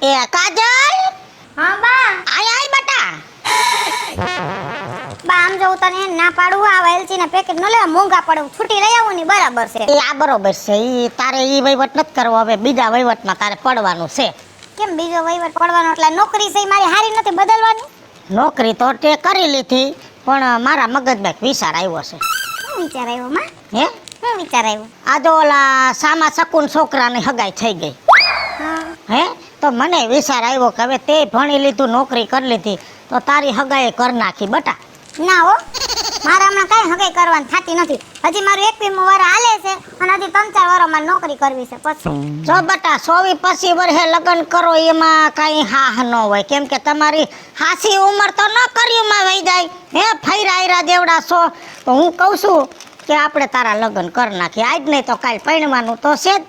એ કાજલ, હા બા. આય આય બટા. બા આમ જો તને ના પાડું આ વેલચી ના પેકેટ ન લેવા મોંઘા પડે છૂટી લઈ આવું ને બરાબર છે. એ આ બરોબર છે. ઈ તારે ઈ વહીવટ નથી કરવો, હવે બીજા વહીવટમાં તારે પડવાનું છે. કેમ બીજો વહીવટ પડવાનો? એટલે નોકરી છે ઈ મારી હારી નથી બદલવાની? નોકરી તો તે કરી લીધી, પણ મારા મગજમાં એક વિચાર આવ્યો છે. શું વિચાર આવ્યો માં? હે, શું વિચાર આવ્યો? આ જો ઓલા સામા શકુન છોકરાની હગાઈ થઈ ગઈ. હા. હે, તો મને વિચાર આવ્યો કે હવે તે ભણી લીધું, નોકરી કરી લીધી, તો તારી હગાઈ કરી નાખી બટા. ના હો, મારા હમણાં કાંઈ હગાઈ કરવાની થતી નથી. હજી મારું 21મું વરસ હાલે છે અને હજી 3-4 વર્ષ મારે નોકરી કરવી છે. પછી જો બટા 24 પછી વર્ષે લગ્ન કરો એમાં કાંઈ હા ન હોય, કેમ કે તમારી હાસી ઉંમર તો ન કર્યુંમાં વહી જાય. હે, ફૈરા જેવડા છો, તો હું કહું છું કે આપણે તારા લગ્ન કરી નાખીએ. આજ નહીં તો કાલ પરણવાનું તો છે જ.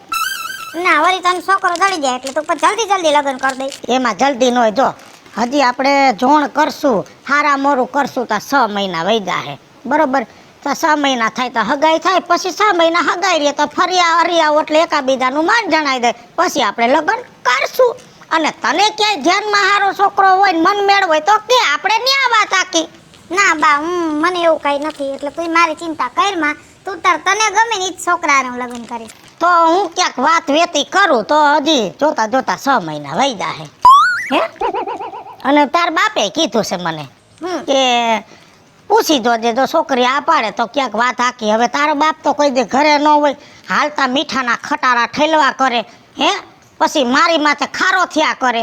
ના, વળી તને છોકરો જડી જાય એટલે તું પછી જલ્દી લગ્ન કરી દઈશ. એમાં જલ્દી ન હોય. જો હજી આપણે જોણ કરશું, હારા મોરું કરશું તો 6 મહિના વહી જાહે, બરોબર? તો 6 મહિના થાય તો હગાઈ થાય, પછી 6 મહિના હગાઈ રહીએ તો ફરિયા હરિયા એટલે એકાબીજાનું માન જણાઈ દે, પછી આપણે લગ્ન કરશું. અને તને ક્યાંય ધ્યાનમાં હારો છોકરો હોય ને મન મેળ હોય તો કે આપણે ન્યા વાત આકી. ના બા, મને એવું કઈ નથી, એટલે તું મારી ચિંતા કરમાં. તું તને ગમે ને ઈ જ છોકરાનું લગ્ન કરીશ. તો હું ક્યાંક વાત વેતી કરું તો હજી જોતા જોતા 6 મહિના વહી જાહે. હે, અને તાર બાપે કીધું છે મને કે પૂછી જોજે, જો છોકરી આ પાડે તો ક્યાંક વાત હાકી. હવે તારો બાપ તો કોઈ દે ઘરે ન હોય, હાલતા મીઠાના ખટારા ઠેલવા કરે. હે, પછી મારી માથે ખારો થયા કરે.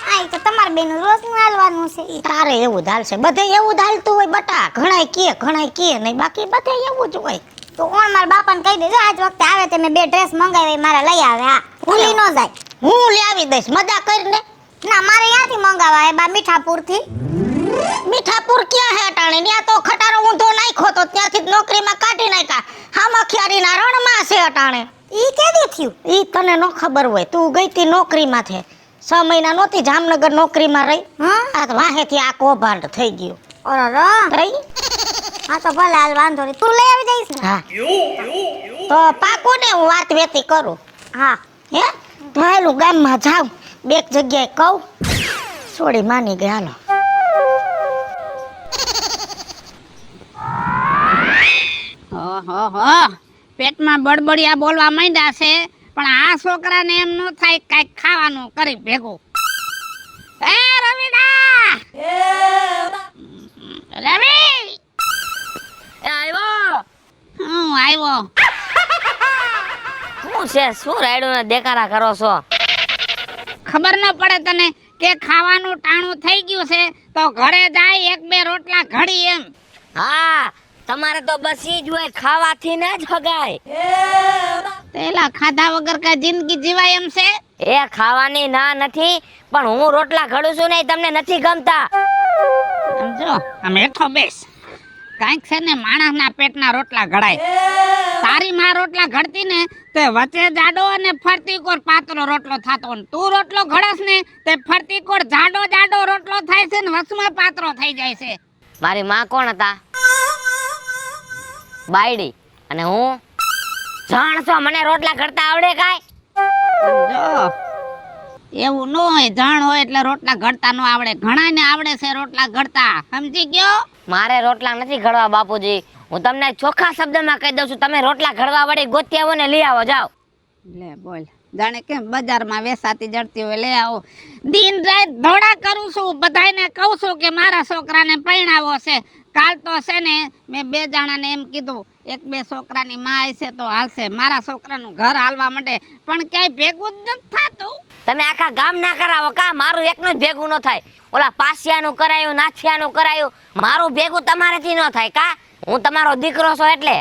આ તો તમાર બેનું રોજનું હાલવાનું છે. તારે એવું જ હાલશે, બધે એવું જ હાલતું હોય બટા. ઘણાય કે નહીં, બાકી બધે એવું જ હોય. તો કોણ મારા બાપાને કહી દેજો આજ વખતે આવે તે મેં 2 ડ્રેસ મંગાવી મારા લઈ આવે. હા, ભૂલી ન જાય. હું લઈ આવી દઈશ, મજા કરીને. ના, મારે ત્યાંથી મંગાવા હે બા, મીઠાપુર થી. મીઠાપુર ક્યાં હે અટાણે? ત્યાં તો ખટારો ઊંધો નાખ્યો તો ત્યાંથી જ નોકરીમાં કાઢી નાખ્યા. હામખિયારીના રણમાં છે અટાણે. ઈ કેદી થયું? ઈ તને ન ખબર હોય, તું ગઈ તી નોકરીમાં છે 6 મહિના નહોતી જામનગર નોકરીમાં રહી. હા, આ વાહેથી આ કૌભાંડ થઈ ગયું. ઓરો થઈ. હા તો ભલે, હાલ વાંધો નહીં, તું લઈ આવી જઈશ ને? હા, તો પાકું ને હું વાત વેતી કરું. હા. હે, તો હાલું ગામમાં જાઉં, બે જગ્યાએ કહું. સોડી માની ગઈ, હાલો. ઓહો, પેટમાં બડબડિયા બોલવા માંડ્યા છે, પણ આ છોકરાને એમ ન થાય કાંઈક ખાવાનું કરી ભેગું. એ રવિડા! રવિ! આવ્યો. હું આવ્યો. શું છે? શું રાયડું ને દેકારા કરો છો? ખબર ન પડે તને કે ખાવાનું ટાણું થઈ ગયું છે તો ઘરે જાય 1-2 રોટલા ઘડી એમ. હા, તમારે તો બસ ઈ જ હોય, ખાવાથી ને જ હગાય. પેલા ખાધા વગર કઈ જિંદગી જીવાય એમ છે? એ ખાવાની ના નથી, પણ હું રોટલા ઘડું છું ને તમને નથી ગમતા. સમજો, આમ હેઠો બેસ. કાંઈક છે ને માણસના પેટના રોટલા ઘડાય. તારી માં રોટલા ઘડતી ને તે વચ્ચે જાડો અને ફરતી કોર પાતળો રોટલો થાતો, ને તું રોટલો ઘડસ ને તે ફરતી કોર જાડો રોટલો થાય છે ને વચમાં પાતળો થઈ જાય છે. મારી માં કોણ હતા? બાયડી. અને હું જાણ છો મને રોટલા ઘડતા આવડે કાય? સમજો, એવું ન હોય, જાણ હોય એટલે રોટલા ઘડતા ન આવડે. ઘણાને આવડે છે રોટલા ઘડતા, સમજી ગયો? મારે રોટલા નથી ઘડવા બાપુજી. હું તમને ચોખ્ખા શબ્દમાં કહી દઉં છું, તમે રોટલા ઘડવા વળી ગોતી આવો ને લઈ આવો, જાઓ. લે બોલ, જાણે કેમ બજારમાં વેસાતી જડતી હોય, લઈ આવો. દિન રાત ધોડા કરું છું, બધાયને કહું છું કે મારા છોકરાને પરણાવો છે. કાલ તો છે ને મેં 2 જણાને એમ કીધું 1-2 છોકરાની માં છે તો હાલશે, મારા છોકરાનું ઘર હાલવા માંડે, પણ ક્યાંય ભેગું જ નથી થાતું. તમે આખા ગામ ના કરાવો કા? મારું એકનું જ ભેગું ન થાય. ઓલા પાસિયાનું કરાયું, નાથિયાનું કરાયું, મારું ભેગું તમારાથી ન થાય કા? હું તમારો દીકરો છો એટલે.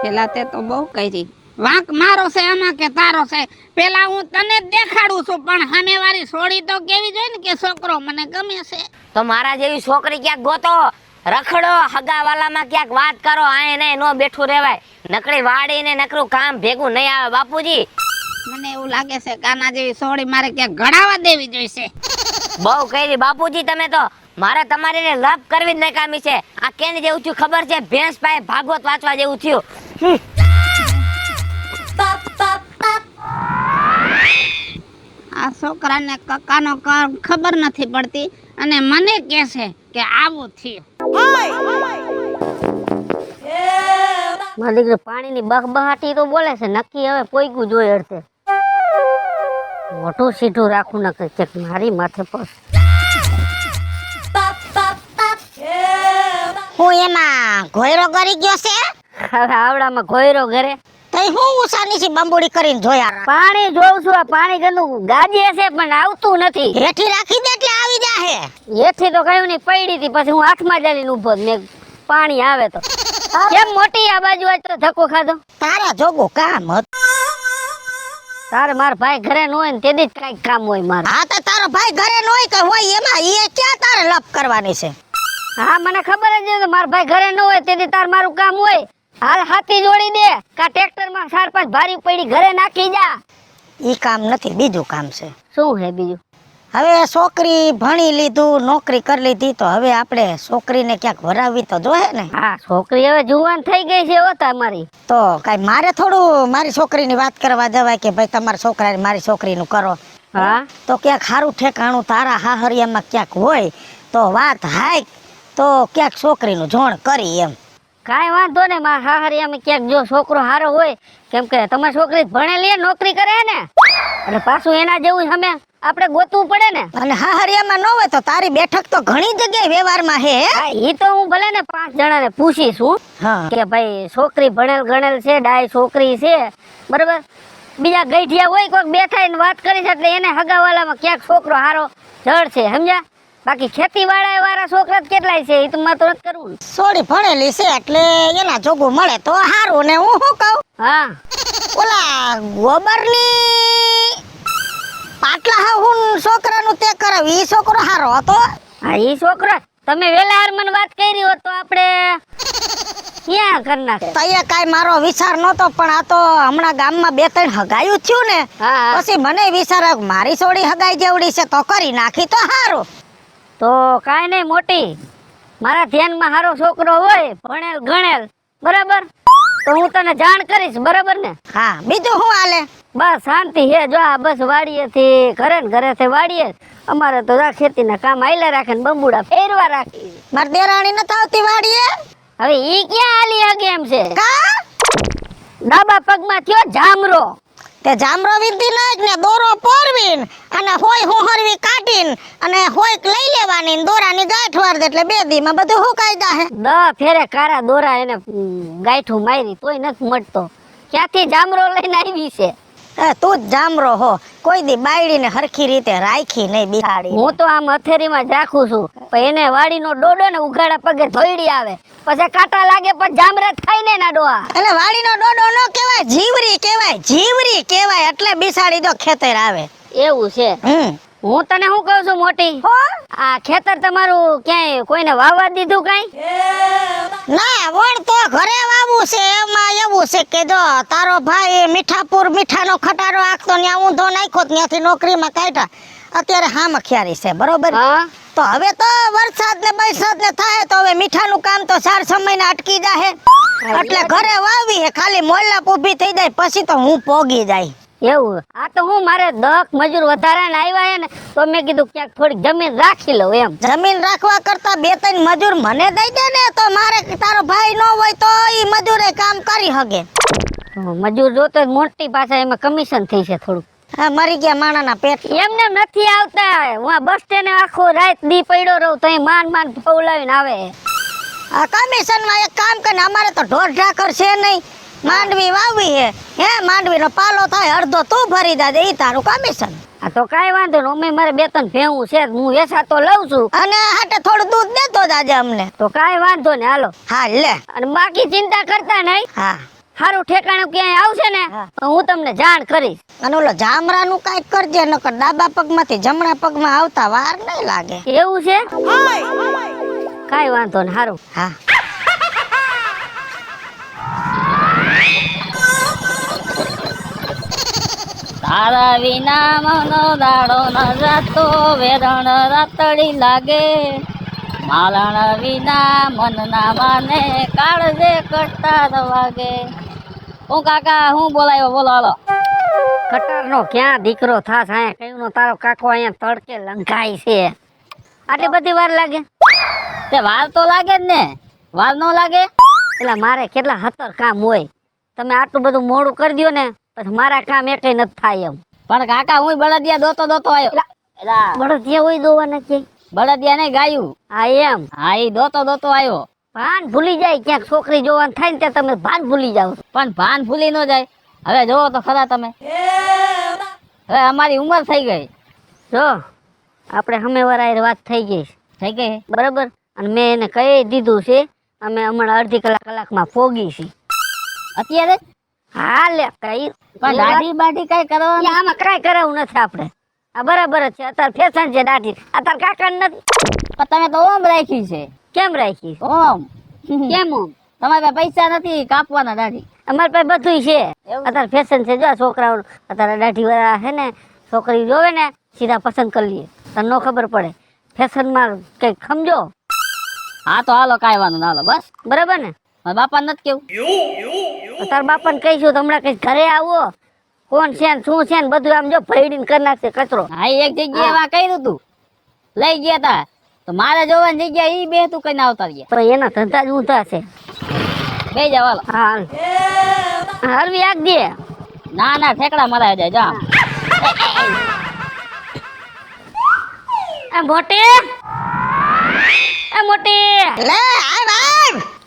પેલા તે તો બહુ કરી વાંક મારો છે આમાં કે તારો છે. પેલા હું તને જ દેખાડું છું, પણ સામેવાળી છોડી તો કેવી જોઈએ ને કે છોકરો મને ગમે છે. તો મારા જેવી છોકરી ક્યાંક ગોતો, રખડો, હગાવાલામાં ક્યાંક વાત કરો. આય ને નો બેઠું રહેવાય. નકરી વાડીને નકરું કામ ભેગું નહીં આવે બાપુજી. મને એવું લાગે છે કાના જેવી છોડી મારે ક્યાંક ઘડાવા દેવી જોઈશે. બહુ કરી બાપુજી તમે તો. મારે તમારીને લપ કરવી જ નકામી છે. આ કેને જેવું થયું ખબર છે? ભેંસ પાસે ભાગવત વાંચવા જેવું થયું. આ છોકરાને કક્કાનો ખબર નથી પડતી અને મને કહે છે કે આવું થયું. મારી દીકરી પાણીની બહબહાટી તો બોલે છે, નક્કી હવે પોઈગું જોઈ અડધે. મોટું સીધું રાખું ન કે મારી માથે પસ. હું એમાં ઘોયરો કરી ગયો છે હવે આવડામાં ઘોયરો ઘરે તઈ હું ઉસાની છે બંબુડી કરીને જોયા પાણી જોઉં છું. આ પાણી ગંદુ ગાજે છે પણ આવતું નથી. હેઠી રાખી દે એટલે આવી જાહે. એથી તો કયું નહીં, પડી હતી પછી હું હાથમાં ચાલીને ઉભો ને પાણી આવે તો કેમ મોટી આ બાજુ આજ તો ધક્કો ખાધો. તારા જોગું કામ હતું. તારે મારા ભાઈ ઘરે ન હોય ને તેથી જ કઈક કામ હોય મારે. હા તો તારો ભાઈ ઘરે ન હોય કે હોય એમાં એ ક્યાં તારે લપ કરવાની છે. હા મને ખબર જ છે મારા ભાઈ ઘરે ન હોય તેથી તાર મારું કામ હોય. હાલ હાથી જોડી દે કા ટ્રેક્ટર માં 4-5 ભારી પડી ઘરે નાખી જા. ઈ કામ નથી, બીજું કામ છે. શું હે બીજું? હવે છોકરી ભણી લીધું, નોકરી કરી લીધી, તો હવે આપણે છોકરીને ક્યાંક વરાવવી તો જોહે ને. હા છોકરી હવે જુવાન થઈ ગઈ છે હો તમારી. તો કાઈ મારે થોડું મારી છોકરીની વાત કરવા જવાય કે ભાઈ તમારા છોકરાને મારી છોકરીનું કરો. હા તો ક્યાંક સારું ઠેકાણું તારા હાહરિયામાં ક્યાંક હોય તો વાત હાય તો ક્યાંક છોકરીનું જોણ કરી એમ. કાંઈ વાંધો ને મારા હાહરિયામાં ક્યાંક જો છોકરો સારો હોય, કેમ કે તમારી છોકરી ભણેલી નોકરી કરે ને એટલે પાછું એના જેવું અમે આપણે ગોતવું પડે ને. અને હાહરિયામાં ન હોય તો તારી બેઠક તો ઘણી જગ્યાએ વ્યવહારમાં હે. હા ઈ તો હું ભલે ને 5 જણાને પૂછીશું હા કે ભાઈ છોકરી ભણેલ ગણેલ છે, ડાય છોકરી છે, બરાબર. બીજા ગઈઢિયા હોય કોઈક બેઠા ને વાત કરી છે એટલે એને હગાવાલામાં ક્યાંક છોકરો હારો જળ છે, સમજ્યા. બાકી ખેતી વાળા છોકરા જ કેટલાય છે એ તો મારે તો નથી કરવું. સોડી ભણેલી છે એટલે એના જોગું મળે તો હારું. ને હું શું કહું, હા ઓલા ગોબરની પાટલા હાહુન છોકરાનું તે કરાવ ઈ છોકરો હારો હતો. હા ઈ છોકરા તમે વેલા હાર મને વાત કરી હોત તો આપણે ક્યાં કરી નાખે. તઈએ કાઈ મારો વિચાર નતો, પણ આ તો હમણાં ગામમાં 2-3 હગાયું થયું ને હા પછી મને વિચાર આવ્યો મારી છોડી હગાઈ જેવડી છે તો કરી નાખી તો હારું. તો કાંઈ નહીં મોટી, મારા ધ્યાનમાં હારો છોકરો હોય ભણેલ ગણેલ, બરાબર, તો હું તને જાણ કરીશ, બરાબર ને. હા બીજું શું હાલે? બસ શાંતિ હે. જો આ બસ વાડીએથી ઘરે ને ઘરેથી વાડીએ. અમારે તો આ ખેતીના કામ આયલા રાખે ને બંબુડા ફેરવા રાખી. માર દેરાણી નથી આવતી વાડીએ? હવે ઈ ક્યાં હાલી હગે એમ છે? કા ડાબા પગમાં થયો જામરો. તે જામરો વીંધી જ ને દોરો પોરવીન અને હોય હું હરવી કાઢીન અને હોય લઈ લેવાની ને દોરાની ગાંઠ વાર દે એટલે 2 દીમાં બધું હુકાઈ જાહે. 10 ફેરે કારા દોરા એને ગાંઠું મારી તોય નથી મળતો. ક્યાંથી જામરો લઈને આવી છે? તું જ જામરો હો, કોઈ દી બાયડીને હરખી રીતે રાખી નહીં બિહાડી. હું તો આમ હથેરીમાં જ રાખું છું, પણ એને વાડીનો ડોડો ને ઉઘાડા પગે ધોઈડી આવે પછી કાંટા લાગે પછી જામરા થાય ને ના ડોહા. એટલે વાડીનો ડોડો ન કહેવાય, જીવરી કહેવાય, જીવરી કહેવાય. એટલે બિસાડી તો ખેતર આવે. એવું છે. હું તને શું કહું છું મોટી, આ ખેતર તમારું ક્યાંય કોઈને વાવવા દીધું કાંઈ? ના વણ તો ઘરે વાવું છે. એમાં એવું છે કે જો તારો ભાઈ મીઠાપુર મીઠાનો ખટારો આખતો ત્યાં ઊંધો નાખ્યો, ત્યાંથી નોકરીમાં કાઢ્યા. અત્યારે હામ ખિયારી છે, બરોબર. હા તો હવે તો વરસાદ ને બરસાદ ને થાય તો હવે મીઠાનું કામ તો 4 મહિના અટકી જાહે. એટલે ઘરે વાવી હે, ખાલી મોલ્લા ઊભી થઈ જાય પછી તો હું પોગી જાય. એવું. આ તો હું મારે 10 મજૂર વધારાને આવ્યા હે ને તો મેં કીધું ક્યાંક થોડીક જમીન રાખી લઉં એમ. જમીન રાખવા કરતા 2-3 મજૂર મને દઈ દે ને તો મારે તારો ભાઈ ન હોય તો ઈ મજૂરે કામ કરી હગે. મજૂર જોતો મોટી પાસે એમાં કમિશન થઈ છે થોડું. હા મરી ગયા માણાના પેટ. એમને નથી આવતા. હું આ બસ સ્ટેન્ડ આખો રાત દી પડ્યો રહું તો માન ફવલાવીને આવે. આ કમિશનમાં એક કામ કરીને અમારે તો ઢોર ઢાકર છે નહીં, માંડવી વાવી હે માંડવીનો પાલો થાય અડધો તું ભરી દે ઈ તારું કમિશન. આ તો કાંઈ વાંધો નહીં, અમે મારે 2-3 ભેહું છે હું વેસા તો લઉં છું અને હાટે થોડું દૂધ દેતો જાજે અમને. તો કાંઈ વાંધો ને હાલો. હા લે. અને બાકી ચિંતા કરતા નહીં. હા સારું ઠેકાણું ક્યાંય આવશે ને તો હું તમને જાણ કરીશ. અને ઓલો જામરાનું કાંઈક કરજે, નકર ડાબા પગમાંથી જમણા પગમાં આવતા વાર નહીં લાગે. એવું છે? કાંઈ વાંધો ને સારું. હા તારા વિના મનો દાડો ન જાતો, વેરણ રાતડી લાગે. માલણ વિના મન ના માને, કાળજે કટતા વાગે. હું કાકા હું બોલાયો બોલો હાલો. ખટારનો ક્યાં દીકરો થાસ? અહીંયા કયું નો તારો કાકો અહીંયા તડકે લંઘાય છે. આટલી બધી વાર લાગે? તે વાર તો લાગે જ ને, વાર નો લાગે? એટલે મારે કેટલા 17 કામ હોય. તમે આટલું બધું મોડું કરી દ્યો ને પછી મારા કામ એકેય નથી થાય એમ. પણ કાકા હું બળદિયા દોતો આવ્યો. એલા બળદિયા હોય દોવાના કે? બળદિયા ને ગાયું. હા એમ. હા એ દોતો આવ્યો. ભાન ભૂલી જાય, ક્યાંક છોકરી જોવાનું થાય ને ત્યાં તમે ભાન ભૂલી જાવ. પણ ભાન ભૂલી ન જાય. હવે જોવો તો ખરા તમે, હવે અમારી ઉંમર થઈ ગઈ. જો આપણે હમેવાળા વાત થઈ ગઈ છે. થઈ ગઈ બરાબર. અને મેં એને કહી દીધું છે અમે હમણાં અડધી કલાકમાં પોગી છીએ. અત્યારે હા લે કઈ પણ દાઢી બાઢી કઈ કરવાનું? આમાં કઈ કરાવું નથી આપણે. આ બરાબર જ છે. અત્યારે ફેશન છે દાઢી. અત્યારે કાકા નથી. પણ તમે તો ઓમ રાખી છે. કેમ રાખી? ઓમ કેમ ઓમ? તમારે પાસે પૈસા નથી કાપવાના દાઢી? અમારી પાસે બધું છે. અત્યારે ફેશન છે. જો છોકરાઓ અત્યારે દાઢી વાળા છે ને, છોકરી જોવે ને સીધા પસંદ કરી લઈએ. તને ન ખબર પડે ફેશનમાં કઈક સમજો. હા તો હાલો કાંઈ વાંધો ના, હાલો બસ. બરાબર ને? મારા બાપા નથી કેવું? તારા બાપાને કહીશું તો હમણાં કઈ ઘરે આવો, કોણ છે ને શું છે ને બધું આમ જો ભેડીને કરી નાખશે કચરો. હા એક જગ્યાએ એમાં કર્યું તું, લઈ ગયા તા તો મારે જોવાની જગ્યા ઈ બે તું કઈ ના આવતા રહ્યા. પણ એના ધંધા જ ઊંધા છે. બે જાવ હાલો. હા હરવી આગ દે. ના ના ઠેકડા મરાય જાય જા. એ મોટી, એ મોટી લે આવ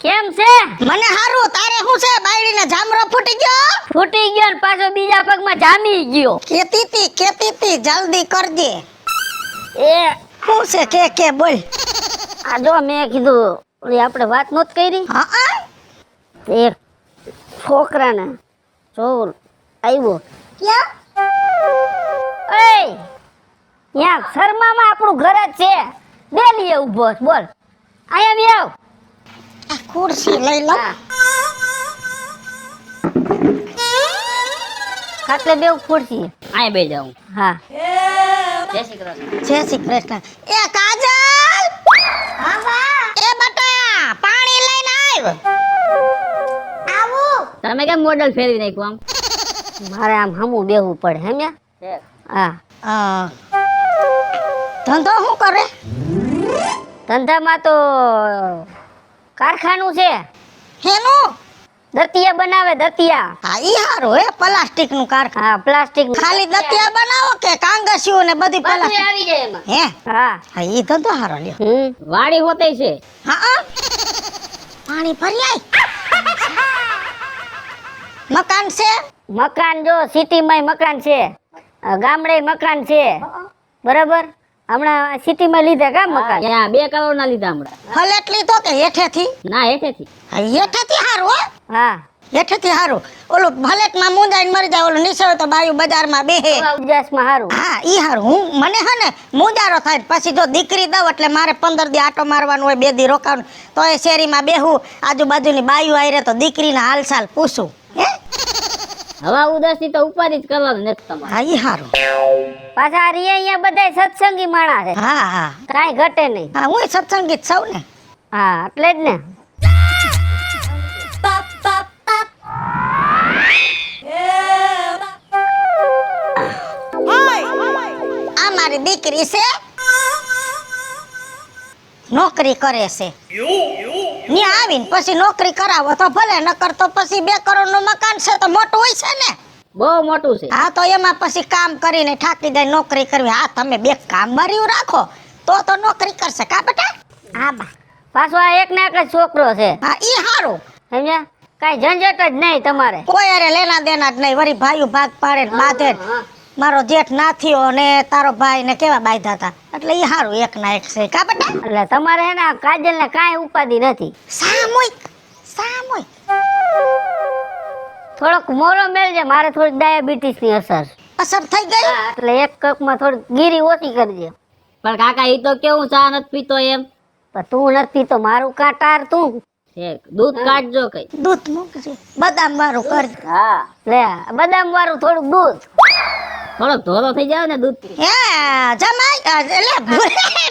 કેમ છે? મને હારું. તારે શું છે? બાયડીને જામરો ફૂટી ગયો? ફૂટી ગયો ને પાછો બીજા પગમાં જામી ગયો. કેતી તી જલ્દી કરજે. એ શું છે કે બોલ. આ જો મેં કીધું ઓલી આપણે વાત નહોત કરી. હા એક છોકરાને ચોર આવ્યો. ક્યાં? એય ત્યાં શર્મામાં આપણું ઘર જ છે. ડેલીએ ઊભો છે. બોલ અહીંયા બી આવ. આ ખુરશી લઈ લો. ખાટલે બેવ ખુરશી. આય બે જાઉં. હા જય શ્રી કૃષ્ણ. જય શ્રી કૃષ્ણ. એ કાજલ, એ બટા પાણી લઈને આવું. તમે કેમ મોડલ ફેરવી નાખ્યું આમ? મારે આમ હમું બેહવું પડે સમજ્યા? હા ધંધો શું કરે? ધંધામાં તો કારખાનું છે. હેનું? દતિયા બનાવે દતિયા. હા ઈ હારું હે. પ્લાસ્ટિક નું કારખાનું. હા પ્લાસ્ટિક ખાલી દતિયા બનાવો કે કાંગસિયું ને બધી પ્લાસ્ટિક? આવી જાય એમાં. હે હા હા ઈ ધંધો હારો લ્યો. વાડી હોતે છે. હા પાણી ભરી આય. મકાન છે? મકાન જો સિટીમાં મકાન છે, ગામડે મકાન છે. બરાબર. હમણાં સિટીમાં લીધા કા મકાન? ત્યાં 2 કરોડ ના લીધા હમણાં. હલેટલી તો કે હેઠેથી? ના હેઠેથી. હા હેઠેથી હારું હો. હા હેઠેથી હારું. ઓલું ભલેટમાં મુંજાઈને મરી જાય, ઓલું નિસળ તો બાયું બજારમાં બેહે. ઉજાસમાં હારું. હા ઈ હારું. હું મને હે ને મુંજારો થાય પછી જો દીકરી દઉં એટલે મારે 15 દી આટો મારવાનું હોય, 2 દી રોકાવાનું. તો એ શેરીમાં બેહું, આજુબાજુની બાયું આયરે તો દીકરીના હાલચાલ પૂછું. હે હવા ઉદાસી તો ઉપાધિ જ કરવાનું નથી તમારે. હા ઈ હારું. પાછા અહીંયા બધા સત્સંગી માણા છે. હા હા કાંઈ ઘટે નહીં. હા હું સત્સંગી જ સૌ ને. હા એટલે જ ને. આ મારી દીકરી છે, નોકરી કરે છે. ન્યા આવીને પછી નોકરી કરાવો તો ભલે, નકર તો પછી 2 કરોડ નું મકાન છે તો મોટું હોય છે ને. બહુ મોટું છે. હા તો એમાં પછી કામ કરીને થાકી જાય નોકરી કરવી. હા તમે 2 કામવાળીઓ રાખો તો નોકરી કરશે કા બેટા? હા બા. પાછો આ એક ને એક જ છોકરો છે. હા ઈ હારું. સમજ્યા? કાંઈ ઝંઝટ જ નહીં તમારે. કોઈ અરે લેના દેના જ નહીં. વળી ભાઈઓ ભાગ પાડે ને બાંધે ને. મારો જેઠ નાથીઓ ને તારો ભાઈ ને કેવા બાંધ્યા હતા, એટલે ઈ હારું એક ના એક છે કા બેટા? એટલે તમારે હે ને કાજલ ને કાંઈ ઉપાધિ નથી. સામૂહિક થોડોક મોરો મેળજે. મારે થોડીક ડાયાબિટીસ ની અસર અસર થઈ ગઈ. હા, એટલે એક કપમાં થોડીક ગીરી ઓછી કરજે. પણ કાકા ઈ તો કેવું ચા નથી પીતો એમ. પણ તું નથી તો મારું કાંટાર તું. દૂધ કાઢજો કઈ. દૂધ મૂકજે, બદામ વાળું કરજે. હા લે બદામ વાળું થોડુંક દૂધ. થોડોક ધોલો થઈ જાય ને દૂધ. હે જમાઈ એટલે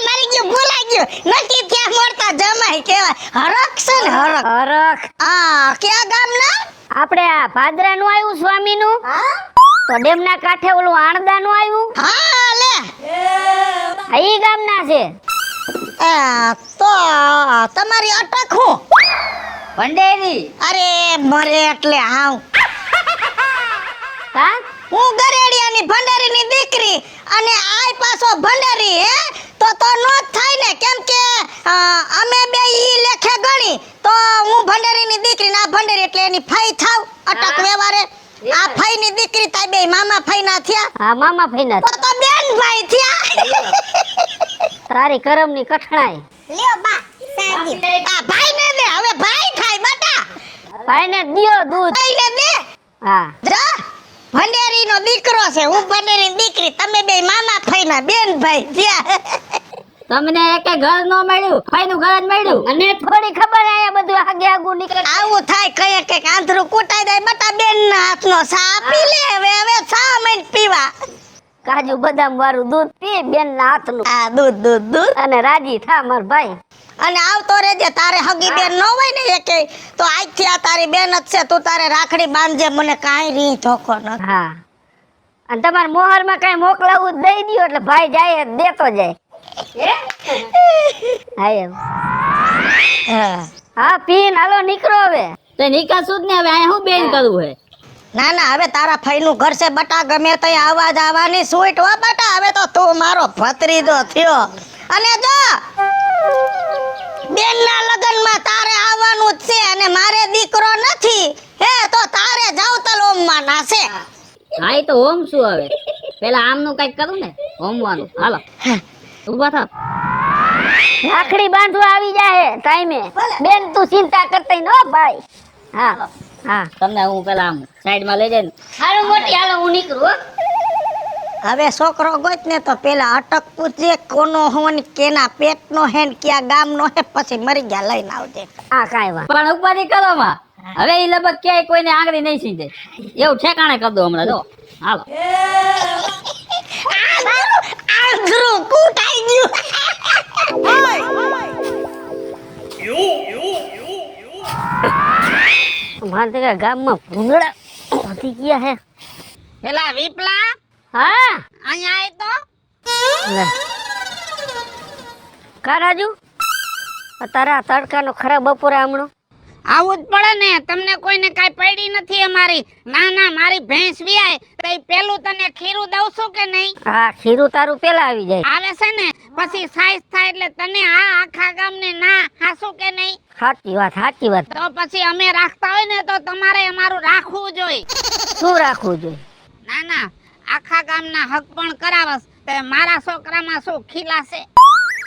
મારી ગયો, ભૂલાઈ ગયો. નથી ત્યાં મળતા જમાઈ કેવાય. હરખ છે ને હરખ. હરખ. આ ક્યાં ગામના? આપણે આ ભાદરા નું આવ્યું સ્વામી નું. તો ડેમના કાંઠે ઓલું આણદાનું આવ્યું હા લે આ ઈ ગામના છે તો તમારી અટક હું ભંડેરી અરે મરે એટલે હાવ કા હું ગરેડિયાની ભંડારીની દીકરી અને આય પાછો ભંડારી હે તો નો જ થાય ને કેમ કે અમે બે ઈ લેખે ગણી તો હું ભંડારીની દીકરી ના ભંડારી એટલે એની ફાઈ થાવ અટક વ્યવહારે આ ફાઈની દીકરી તાઈ બે મામા ફાઈ ના થયા હા મામા ફઈના તો બેન ભાઈ થયા તારી કરમની કઠણાઈ લ્યો બા સાદી આ ભાઈ ને દે હવે ભાઈ થાય બટા ભાઈને દિયો દૂધ ભાઈ ને દે હા જા ભંડેરીનો દીકરો છે હું ભંડેરીની દીકરી તમે બે મામા ફઈના બેન ભાઈ થયા તમને એકે ઘર નો મળ્યું ભાઈનું ઘર જ મળ્યું અને થોડી ખબર આયા બધું આગે આગું નીકળે આવું થાય કયે કે આંધળું કૂટાઈ જાય બટા બેન ના હાથનો સા પી લે હવે સા મન પીવા કાજુ બદામ વાળું દૂધ પી બેન ના હાથનું આ દૂધ અને રાજી થા માર ભાઈ અને આવતો રેજે તારે હગી બેન ન હોય ને એકે તો આજથી આ તારી બેન જ છે તું તારે રાખડી બાંધજે મને કાંઈ રી ધોકો ન હા અને તમારે મોહરમાં કઈ મોકલાવું દઈ દયો એટલે ભાઈ જાય દેતો જાય હા એમ હા પીન હાલો નીકળો હવે તો નિકાસું જ ને હવે આ હું બેન કરવું હે ના ના હવે તારા ફઈનું ઘર છે બટા ગમે તઈ આવાજ આવવાની સુઈટ હો બટા હવે તો તું મારો ભત્રીજો થયો અને જો બેનના લગનમાં તારે આવવાનું જ છે અને મારે દીકરો નથી હે તો તારે જાવતલ ઓમવાના છે હા એ તો હોમ શું હવે પેલા આમનું કઈક કરું ને હોમવાનું હાલો ઉભા થાવ રાખડી બાંધવા આવી જાય ટાઈમે બેન તું ચિંતા કરતી ન ભાઈ હા હા તમને હું પેલા આમ સાઈડમાં લઈ જઈને હાલો મોટી હાલો હું નીકળું હો. હવે છોકરો ગોત ને તો પેલા અટક પૂછજે કોનો હોન કેના પેટનો હે ને ક્યાં ગામનો હે પછી મરી ગયા લઈને આવજે આ કાંઈ વાત પણ ઉપાધિ કરો માં હવે એ લગભગ ક્યાંય કોઈને આંગળી નહીં સીધે એવું ઠેકાણે કરી દો હમણાં જો હાલો આંધળું કૂટાઈ ગયું મારે તો ગામમાં ભૂંગળા વધી ગયા હે પેલા વિપલા હા અહીંયા આય તો લે કા રાજુ તારા તડકાનો ખરાબ બપોરે હમણો આવું જ પડે ને તમને કોઈને કાઈ પડી નથી અમારી ના ના મારી ભેંસ વિયાય તો ઈ પેલું તને ખીરું દઉં છું કે નહીં હા ખીરું તારું પેલા આવી જાય આવે છે ને પછી સાઈઝ થાય એટલે તને આ આખા ગામને ના હાસું કે નહીં સાચી વાત તો પછી અમે રાખતા હોય ને તો તમારે અમારું રાખવું જોઈએ શું રાખવું જોઈએ ના ના આખા ગામના હક પણ કરાવસ તે મારા છોકરામાં શું ખીલાશે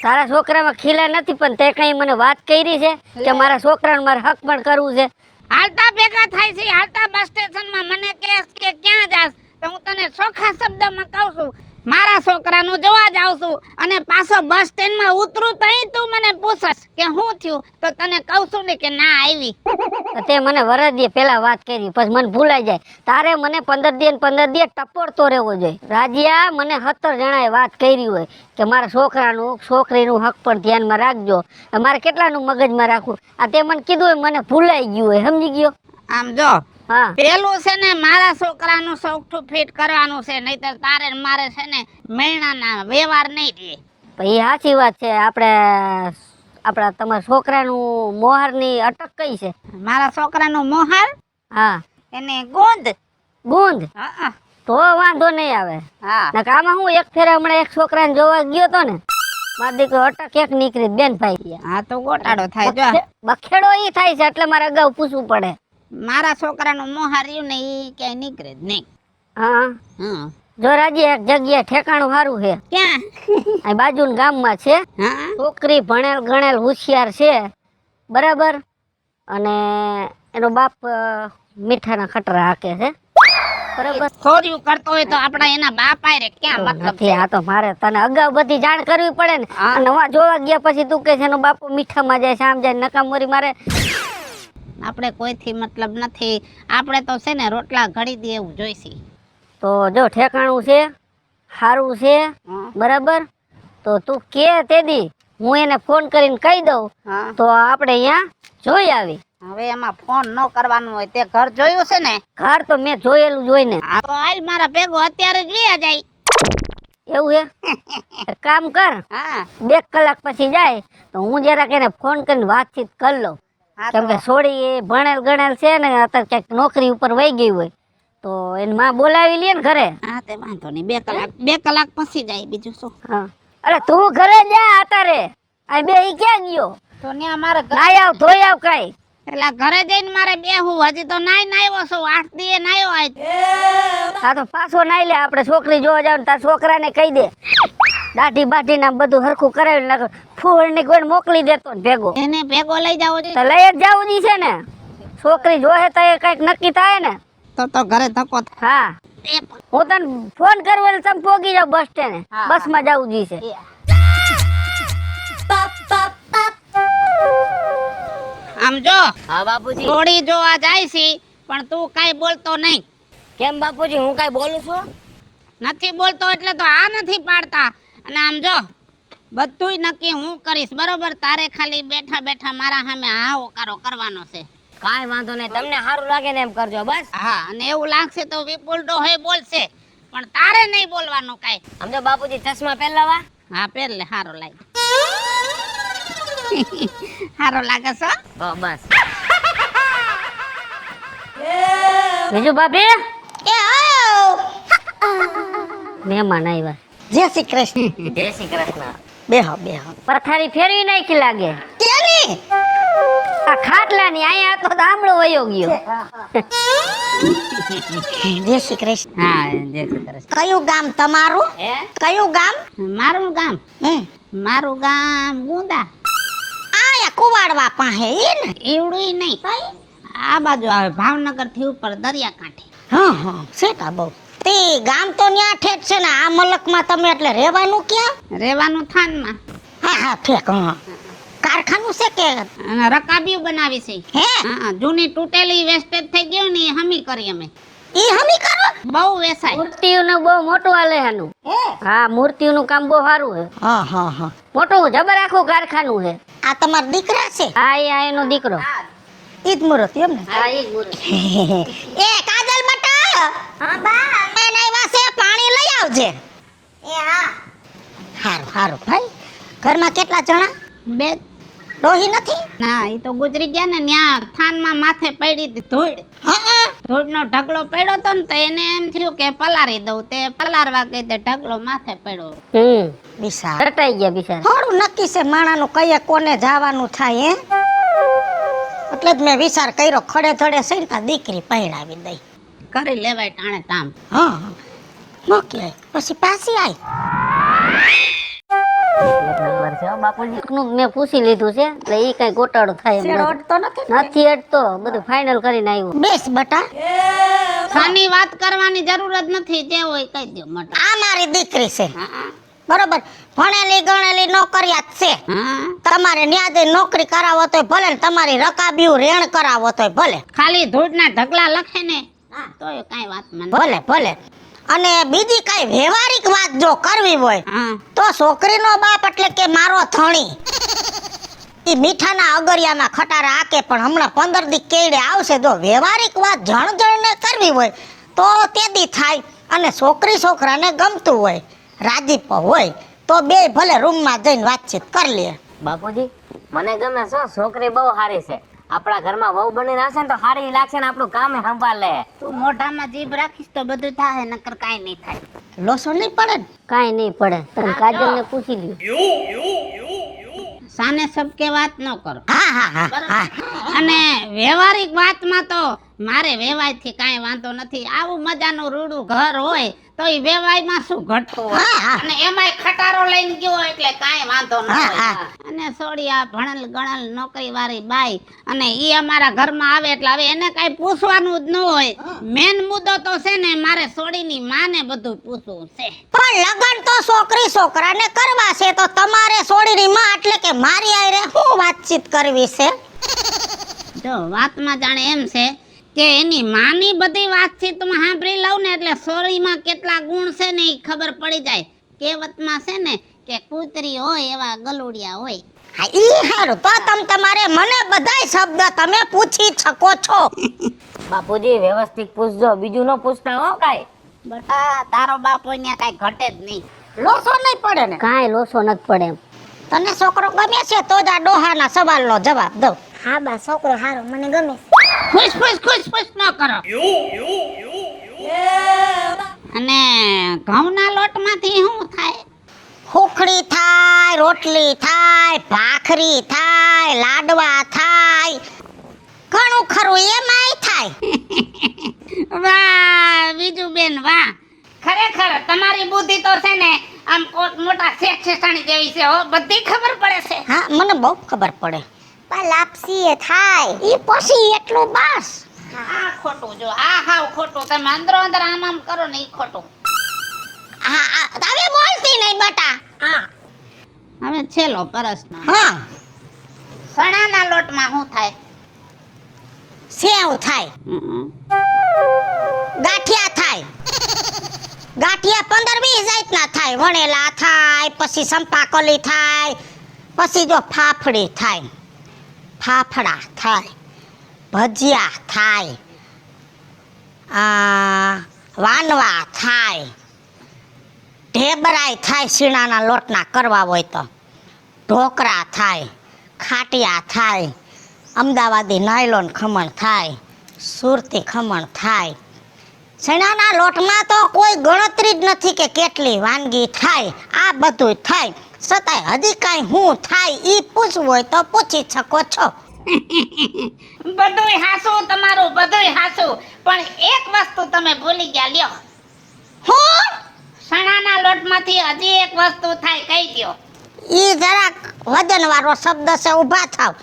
તારા છોકરામાં ખીલા નથી પણ તે કઈ મને વાત કરી છે કે મારા છોકરાને મારે હક પણ કરવું છે હાલતા ભેગા થાય છે હાલતા બસ સ્ટેશનમાં મને કહેશ કે ક્યાં જાસ તો હું તને ચોખ્ખા શબ્દમાં કહું છું મારા છોકરાનું જોવા જાઉં છું અને પાછો બસ સ્ટેન્ડમાં ઉતરું તઈ તું મને પૂછસ કે શું થયું તો તને કહું છું ને કે ના આવી તો તે મને વરદીએ પેલા વાત કરી પછી મને ભૂલાઈ જાય તારે મને 15 દી ટપોરતો રહેવો જોઈએ રાજીયા મને 17 જણાએ વાત કરી હોય કે મારા છોકરાનું છોકરીનું હક પણ ધ્યાનમાં રાખજો મારે કેટલાનું મગજમાં રાખવું આ તે મને કીધું હોય મને ભૂલાઈ ગયું હોય સમજી ગયો આમ જો હા પેલું છે ને મારા છોકરાનું ચોખ્ઠું ફિટ કરવાનું છે નહીતર તારે ને મારે છે ને મહિનાના વ્યવહાર નહીં રહે એ સાચી વાત છે આપણા તમારા છોકરાનું મોહરની અટક કઈ છે મારા છોકરાનું મોહર હા એને ગોંદ ગુંદ હા તો વાંધો નહીં આવે હા આમાં હું એક ફેરે હમણાં એક છોકરાને જોવા ગયો તો ને મારો દીકરો અટક એક નીકળી બેન ભાઈ હા તો ગોટાળો થાય જો બખેડો ઈ થાય છે એટલે મારે અગાઉ પૂછવું પડે મારા છોકરાનું મોહર રહ્યું ને ઈ ક્યાંય નીકળે જ નહીં હા હા જો રાજી એક જગ્યાએ ઠેકાણું સારું છે ક્યાં આ બાજુના ગામમાં છે હા છોકરી ભણેલ ગણેલ હોશિયાર છે બરાબર અને એનો બાપ મીઠાના ખટરા હાકે છે બરાબર ખોર્યું કરતો હોય તો આપણા એના બાપ આય ક્યાં મતલબ નથી આ તો મારે તને અગાઉ બધી જાણ કરવી પડે ને અને વા જોવા ગયા પછી તું કે છે એનો બાપુ મીઠામાં જાય છે આમ જાય નકામોરી મારે આપણે કોઈથી મતલબ નથી આપણે તો છે ને રોટલા ઘડી દે એવું જોઈશે તો જો ઠેકાણું છે સારું છે બરાબર તો તું કે તેદી હું એને ફોન કરીને કહી દઉં હા તો આપણે અહીંયા જોઈ આવી હવે એમાં ફોન ન કરવાનું હોય. તે ઘર જોયું છે ને? ઘર તો મેં જોયેલું જોઈને. હા તો હાલ મારા ભેગો અત્યારે જ વ્યા જાય. એવું હે? એક કામ કર, હા 2 કલાક પછી જાય તો હું જરાક એને ફોન કરીને વાતચીત કરી લઉં. હા કેમ કે છોડી એ ભણેલ ગણેલ છે ને, અત્યારે ક્યાંક નોકરી ઉપર વહી ગઈ હોય તો એની માં બોલાવી લે ને ઘરે. હા તે વાંધો નહીં. 2 કલાક પછી જાય, બીજું શું. હા, અરે તું ઘરે જા અત્યારે. આ બે ઈ ક્યાં ગયો? તો ત્યાં મારે નાઈ આવ, ધોઈ આવ કાઈ. એટલે ઘરે જઈને મારે બેહું. હજી તો નાયો છું. 8 દીએ નાયો આજ. હા તો પાછો નાઈ લે. આપણે છોકરી જોવા જાવ તાર છોકરાને કહી દે દાઢી બાઢી ના બધું હરખું કરાવી નાખો. ફૂલ ની કોઈ મોકલી દેતો ને ભેગો. એને ભેગો લઈ જાવો તો છે. લઈ જ જાવું દી છે ને. છોકરી જોહે તો એ કઈક નક્કી થાય ને. તો ઘરે ધક્કો હા, હું તને ફોન કરું એટલે તમે પોગી જાવ બસ સ્ટેન્ડે. હા. બસ માં જવું જી છે. આમ જો હા બાપુજી. થોડી જોવા જાય છે પણ તું કાઈ બોલતો નહીં. કેમ બાપુજી, હું કઈ બોલું છું? નથી બોલતો એટલે તો આ નથી પાડતા. અને આમ જો બધુંય નક્કી હું કરીશ, બરોબર? તારે ખાલી બેઠા બેઠા મારા સામે હાવો કારો કરવાનો છે. કાંઈ વાંધો નહીં, તમને સારું લાગે ને એમ કરજો બસ. હા, અને એવું લાગશે તો વિપુલ ડોહે બોલશે પણ તારે નહીં બોલવાનું કાઈ. સમજો બાપુજી, ચશ્મા પહેરલાવા. હા પહેર લે, હારો લાગે. હારો લાગે છો? બસ. બીજું ભાભી એ આવ મહેમાન આવ્યા. જય શ્રી કૃષ્ણ. જય શ્રી કૃષ્ણ. બેહો બેહો. પથારી ફેરવી નાખી લાગે. કેની? આ ખાટલાની અહીંયા તો દામડો વયો ગયો. જય શ્રી કૃષ્ણ. હા જય શ્રી કૃષ્ણ. કયું ગામ તમારું? હે? કયું ગામ? મારું ગામ હમ ગુંદા. આયા કુવાડવા પાસે ઈ ને? એવડું નહીં, આ બાજુ આવે ભાવનગર થી ઉપર દરિયાકાંઠે. હા હા સેટા બહુ. તે ગામ તો ન્યા ઠેઠ છે ને. આ મલકમાં તમે એટલે રહેવાનું ક્યાં? રેવાનું થાનમાં. હા હા ઠેક. હા કારખાનું છે કે? અને રકાબીઓ બનાવી છે. હે હા, જૂની તૂટેલી વેસ્ટેજ થઈ ગયું ને એ હમી કરી અમે. ઈ હમી કરો? બહુ વેસાય. મૂર્તિઓનું બહુ મોટું હાલે આનું. હે હા, મૂર્તિઓનું કામ બહુ સારું છે. હા હા હા. મોટું જબર આખું કારખાનું છે. આ તમારા દીકરા છે? હા, એ આ એનો દીકરો. ઈ જ મુરત એમ ને? હા, એ જ મૂર્તિ. એ કાજલ મટા. હા બા. મને વાસે પાણી લઈ આવજે. એ હા. હારું હારું ભાઈ. ઘરમાં કેટલા જણા? 2. ડોહી નથી? ના, એ તો ગુજરી ગયા ને. ન્યા થાનમાં માથે પડી હતી ધૂળ. હા ધૂળનો ઢગલો પડ્યો તો ને તો એને એમ થયું કે પલારી દઉં. તે પલારવા ગઈ તે ઢગલો માથે પડ્યો. બિસાર. રટાઈ ગયા બિચારા. થોડું નક્કી છે માણાનું કઈએ કોને જવાનું થાય હે. એટલે જ મેં વિચાર કર્યો ખડે થડે સઈતા દીકરી પહેરાવી દઈ. કરી લેવાય ટાણે તામ. હા હા. મૂકી આય. પછી પાછી આય. બાપુજી નું મેં પૂછી લીધું છે એટલે એ કઈ ગોટાળો થાય એમ શેરો નથી. અડતો નથી ને? નથી અડતો, બધું ફાઇનલ કરીને આવ્યું. બેસ બટા. ખાની વાત કરવાની જરૂર જ નથી. જે હોય કહી દો મટ. આ મારી દીકરી છે હા બરોબર. ભણેલી ગણેલી નોકરિયાત છે. હા. તમારે ન્યા જઈને નોકરી કરાવો તોય ભલે ને તમારી રકાબીયું રેણ કરાવો તોય ભલે. ખાલી ધૂળના ઢગલા લખે ને તોય કાંઈ વાત મને. ભલે ભલે. અને બીજી કઈ વ્યવહારિક વાત જો કરવી હોય હા તો છોકરીનો બાપ એટલે કે મારો ધણી ઈ મીઠાના અગરિયામાં ખટારા આકે પણ હમણાં 15 દી કેડે આવશે. જો વ્યવહારિક વાત જણજણને કરવી હોય તો તેદી થાય. અને છોકરી છોકરાને ગમતું હોય, રાજીપો હોય તો બે ભલે રૂમમાં જઈને વાતચીત કરી લે. બાપુજી, મને ગમે છે. છોકરી બહુ સારી છે. આપણા ઘરમાં વહુ બનીને આવશે ને તો સારી લાગશે ને આપણું કામ સંભાળ લે. તું મોઢામાં જીભ રાખીશ તો બધું થાય, નકર કાંઈ નહીં થાય. લોસો નહીં પડે ને? કાંઈ નહીં પડે. તમે કાજલ ને પૂછી લ્યો. સાને સબકે વાત ન કરો. હા હા હા હા. અને વ્યવહારિક વાતમાં તો મારે વેવાયથી કાંઈ વાંધો નથી. આવું મજાનું રૂડું ઘર હોય તો એ વેવાયમાં શું ઘટતું હોય. હા, હા. અને એમાંય ખટારો લઈને ગયો હોય એટલે કાંઈ વાંધો ન હા, હોય. હા. અને સોડી આ ભણેલ ગણેલ નોકરી વાળી બાઈ અને ઈ અમારા ઘરમાં આવે એટલે હવે એને કાંઈ પૂછવાનું જ ન હોય. મેન મુદ્દો તો છે ને મારે સોડીની માને બધું પૂછવું છે. પણ લગન તો છોકરી છોકરાને કરવા છે તો તમારે છોડીની માં એટલે કે મારી આયરે શું વાતચીત કરવી છે? જો વાતમાં જાણે એમ છે કે એની માની બધી વાતચીતમાં સાંભળી લઉં ને એટલે સોરીમાં કેટલા ગુણ છે ને એ ખબર પડી જાય. કહેવતમાં છે ને કે કૂતરી હોય એવા ગલુડિયા હોય. હા ઈ હારું તો તમારે મને બધાય શબ્દ તમે પૂછી શકો છો. બાપુજી વ્યવસ્થિત પૂછજો, બીજું ન પૂછતા હો કાંઈ. બટા તારો બાપો અહીંયા કાંઈ ઘટે જ નહીં. લોસો નહીં પડે ને. કાંઈ લોસો નથી પડે એમ. તને છોકરો ગમે છે તો જ આ ડોહાના સવાલનો જવાબ દઉં. હા બા છોકરો હારો મને ગમે. ખુશ ન કરો. અને ઘઉંના લોટમાંથી શું થાય? હુખડી થાય, રોટલી થાય, ભાખરી થાય, લાડવા થાય, ઘણું ખરું એમાંય થાય. વાહ બીજું બેન વાહ, ખરેખર તમારી બુદ્ધિ તો છે ને આમ મોટા શેઠ શેઠાણી જેવી છે હો, બધી ખબર પડે છે. હા મને બહુ ખબર પડે. પણ લાપસી એ થાય. ઈ પછી એટલું બસ. આ ખોટું જો, આ હાવ ખોટું. તમે અંદરો અંદર આમ કરો ને ઈ ખોટું. હા હવે બોલતી નહીં બટા. હા હવે છેલ્લો પ્રશ્ન, હા ચણાના લોટમાં શું થાય? સેવ થાય, ગાંઠિયા થાય. ગાંઠિયા 15-20 જાતના થાય. વણેલા થાય, પછી સંપાકોલી થાય, પછી જો ફાફડી થાય, ફાફડા થાય, ભજીયા થાય, વાનવા થાય, ઢેબરાય થાય શીણાના લોટના કરવા હોય તો, ઢોકળા થાય, ખાટિયા થાય, અમદાવાદી નાયલોન ખમણ થાય, સુરતી ખમણ થાય. શીણાના લોટમાં તો કોઈ ગણતરી જ નથી કે કેટલી વાનગી થાય. આ બધું થાય છતાંય હજી કાંઈ હું થાય ઈ પૂછવું હોય તો પૂછી શકો છો. બધુંય હાસું તમારું, બધુંય હાસું, પણ એક વસ્તુ તમે ભૂલી ગયા. લ્યો, હું ચણાના લોટમાંથી હજી એક વસ્તુ થાય, કહી દ્યો. ઈ જરાક વજનવાળો શબ્દ છે. ઊભા થાવ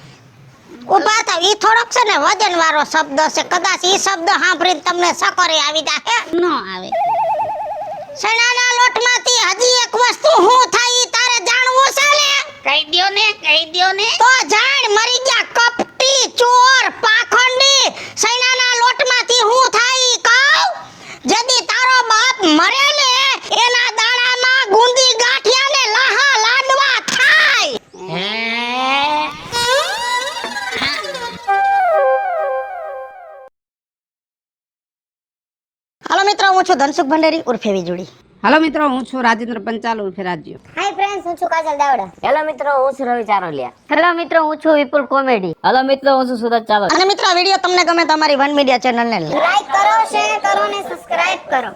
ઈ થોડોક છે ને વજનવાળો શબ્દ છે. કદાચ ઈ શબ્દ સાંભળીને તમને સકોરી આવી જાય. ન આવે. ચણાના લોટમાંથી હજી એક વસ્તુ હું થાય ઈ તારે જાણવું છે ને? કહી દ્યો ને, કહી દ્યો ને. તો જાણ મરી ગયા કપટી, ચોર, પાખંડી. ચણાના લોટમાંથી હું થાય ઈ કહું? જદી તારો બાપ મરે ને એના દાડામાં ગુંદી ગાંઠિયા ને લાહા લાડવા થાય. હાલો મિત્રો, હું છું ધનસુખ ભંડેરી ઉર્ફે વીજળી. હાલો મિત્રો, હું છું રાજેન્દ્ર પંચાલ ઉર્ફે રાજ્યો. હાય ફ્રેન્ડ્સ, હું છું કાજલ દાવડા. હેલો મિત્રો, હું છું રવિ ચારોલિયા. હેલો મિત્રો, હું છું વિપુલ કોમેડી. હેલો મિત્રો, હું છું સુરત ચાવડા. અને મિત્રો આ વિડીયો તમને ગમે તો અમારી વન મીડિયા ચેનલને લાઈક કરો, શેર કરો ને સબસ્ક્રાઇબ કરો.